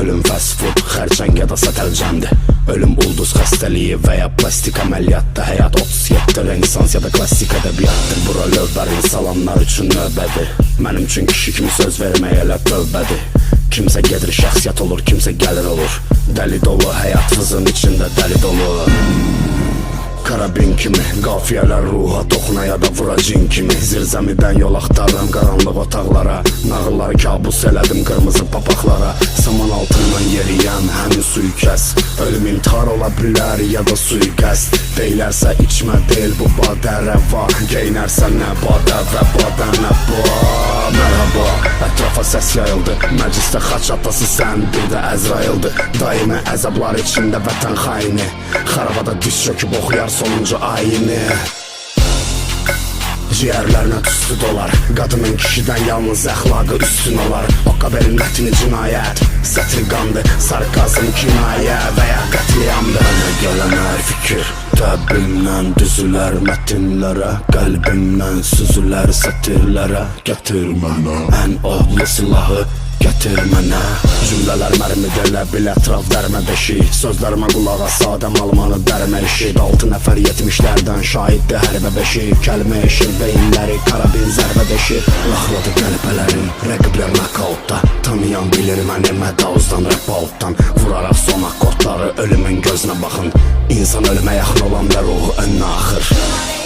Ölüm fast food, xərçəng ya da sətəlcəmdir. Ölüm ulduz xəstəliyi və ya plastik əməliyyatda. Həyat 37 renesans ya da klassik ədəbiyyatdır. Bura lövbərin salanlar üçün növbədir. Mənim üçün kişi kimi söz vermək elə tövbədir. Kimsə gedir şəxsiyyət olur, kimsə gəlir olur. Dəli dolu həyat vızın içində dəli dolu. Karabin kimi, qafiyələr ruha toxuna ya da vura cin kimi. Zirzəmidən yol axtarıram qaranlıq otaqlara. Nağılları kabus elədim qırmızı papaqlara. Saman altından yeriyən həmin suyu kəs. Ölüm intihar ola bilər ya da suiqəst. Deylərsə içmə deyil bu badə rəva. Geynərsə nə badə və badə nə ba. Mərhaba, ətrafa səs yayıldı. Məclisdə xaç atası sən, bir də Əzraildir. Daimi əzablar içində vətən xaini. Xarabada diz çöküb oxuyar sonuncu ayini. Ciğərlərinə tüstü dolar. Qadının kişidən yalnız əxlaqı üstün olar. Okkaberin mətini cinayət, sətriqandı, sarkazm kinayə və ya qətliamdır. Mənə gələn hər fikir təbimdən düzülər mətinlərə. Qəlbimdən süzülər sətirlərə. Gətir mənə ən odlu silahı, gətir mənə. Cümlələr mərmidirlə bil ətraf dərmə deşik. Sözlərimə qulağa sadəm almanı dərmə eşik. 6 nəfər 70'lərdən şahiddi hərbə beşik. Kəlmə eşir beyinləri karabin zərbə deşir. Laxladı qəlbələri rəqiblər nakautda. Tanıyan bilir məni mədavuzdan rəpautdan. Vuraraq son akkordları ölümün gözünə baxın. İnsan ölümə yaxın olan və ruhu önünə axır.